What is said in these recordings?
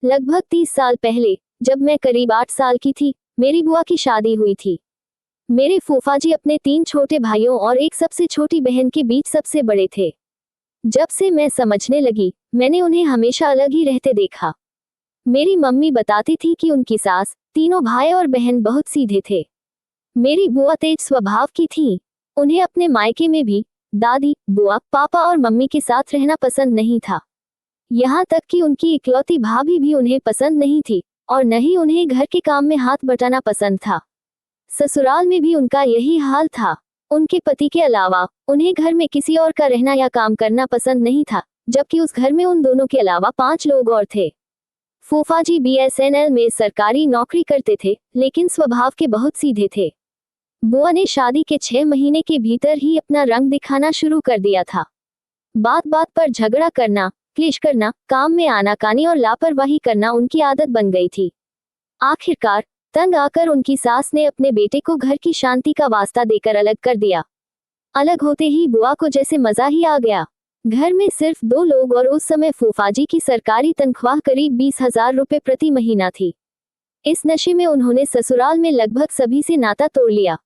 लगभग 30 साल पहले, जब मैं करीब 8 साल की थी, मेरी बुआ की शादी हुई थी। मेरे फूफा जी अपने 3 छोटे भाइयों और एक सबसे छोटी बहन के बीच सबसे बड़े थे। जब से मैं समझने लगी, मैंने उन्हें हमेशा अलग ही रहते देखा। मेरी मम्मी बताती थी कि उनकी सास, तीनों भाई और बहन बहुत सीधे थे। मेरी बुआ तेज स्वभाव की थी। उन्हें अपने मायके में भी दादी, बुआ, पापा और मम्मी के साथ रहना पसंद नहीं था। यहाँ तक कि उनकी इकलौती भाभी भी उन्हें पसंद नहीं थी और न ही उन्हें घर के काम में हाथ बटाना पसंद था। ससुराल में भी उनका यही हाल था। उनके पति के अलावा उन्हें घर में किसी और का रहना या काम करना पसंद नहीं था, जबकि उस घर में उन दोनों के अलावा 5 लोग और थे। फूफा जी बीएसएनएल में सरकारी नौकरी करते थे, लेकिन स्वभाव के बहुत सीधे थे। बुआ ने शादी के 6 महीने के भीतर ही अपना रंग दिखाना शुरू कर दिया था। बात बात पर झगड़ा करना, क्लेश करना, काम में आनाकानी और लापरवाही करना उनकी आदत बन गई थी। आखिरकार तंग आकर उनकी सास ने अपने बेटे को घर की शांति का वास्ता देकर अलग कर दिया। अलग होते ही बुआ को जैसे मजा ही आ गया। घर में सिर्फ 2 लोग और उस समय फूफाजी की सरकारी तनख्वाह करीब 20,000 रुपए प्रति महीना थी। इस नशे में उन्होंने ससुराल में लगभग सभी से नाता तोड़ लिया।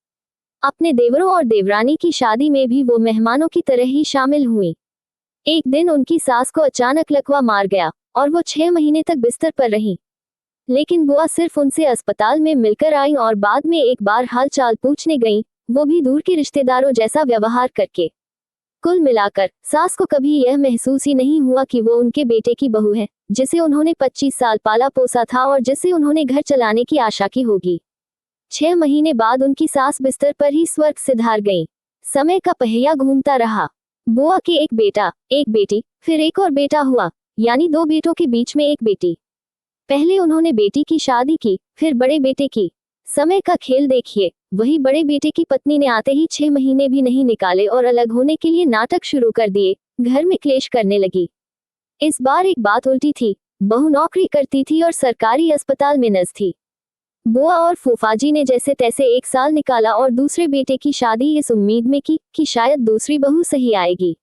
अपने देवरों और देवरानी की शादी में भी वो मेहमानों की तरह ही शामिल हुई। एक दिन उनकी सास को अचानक लकवा मार गया और वो 6 महीने तक बिस्तर पर रहीं। लेकिन बुआ सिर्फ उनसे अस्पताल में मिलकर आई और बाद में एक बार हाल चाल पूछने गईं, वो भी दूर के रिश्तेदारों जैसा व्यवहार करके। कुल मिलाकर सास को कभी यह महसूस ही नहीं हुआ कि वो उनके बेटे की बहू है, जिसे उन्होंने 25 साल पाला पोसा था और जिससे उन्होंने घर चलाने की आशा की होगी। 6 महीने बाद उनकी सास बिस्तर पर ही स्वर्ग सिधार गईं। समय का पहिया घूमता रहा। बुआ के एक बेटा, एक बेटी, फिर एक और बेटा हुआ, यानी 2 बेटों के बीच में एक बेटी। पहले उन्होंने बेटी की शादी की, फिर बड़े बेटे की। समय का खेल देखिए, वही बड़े बेटे की पत्नी ने आते ही 6 महीने भी नहीं निकाले और अलग होने के लिए नाटक शुरू कर दिए, घर में क्लेश करने लगी। इस बार एक बात उल्टी थी। बहू नौकरी करती थी और सरकारी अस्पताल में नर्स थी। बुआ और फूफाजी ने जैसे तैसे 1 साल निकाला और दूसरे बेटे की शादी इस उम्मीद में की कि शायद दूसरी बहू सही आएगी।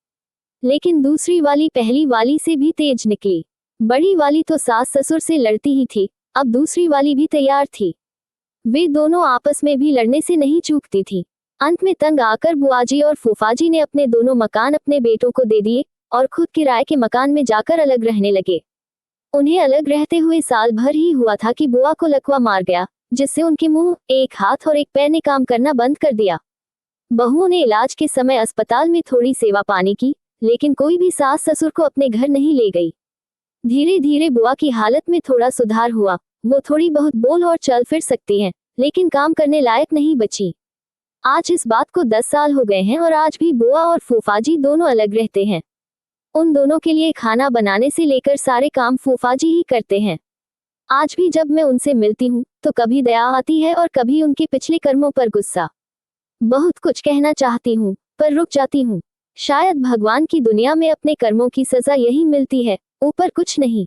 लेकिन दूसरी वाली पहली वाली से भी तेज निकली। बड़ी वाली तो सास ससुर से लड़ती ही थी, अब दूसरी वाली भी तैयार थी। वे दोनों आपस में भी लड़ने से नहीं चूकती थी। अंत में तंग आकर बुआजी और फूफाजी ने अपने दोनों मकान अपने बेटों को दे दिए और खुद किराए के मकान में जाकर अलग रहने लगे। उन्हें अलग रहते हुए साल भर ही हुआ था कि बुआ को लकवा मार गया, जिससे उनके मुंह, एक हाथ और एक पैर ने काम करना बंद कर दिया। बहुओं ने इलाज के समय अस्पताल में थोड़ी सेवा पानी की, लेकिन कोई भी सास ससुर को अपने घर नहीं ले गई। धीरे धीरे बुआ की हालत में थोड़ा सुधार हुआ। वो थोड़ी बहुत बोल और चल फिर सकती हैं, लेकिन काम करने लायक नहीं बची। आज इस बात को 10 साल हो गए हैं और आज भी बुआ और फूफाजी दोनों अलग रहते हैं। उन दोनों के लिए खाना बनाने से लेकर सारे काम फूफाजी ही करते हैं। आज भी जब मैं उनसे मिलती हूँ तो कभी दया आती है और कभी उनके पिछले कर्मों पर गुस्सा। बहुत कुछ कहना चाहती हूँ, पर रुक जाती हूँ। शायद भगवान की दुनिया में अपने कर्मों की सजा यही मिलती है, ऊपर कुछ नहीं।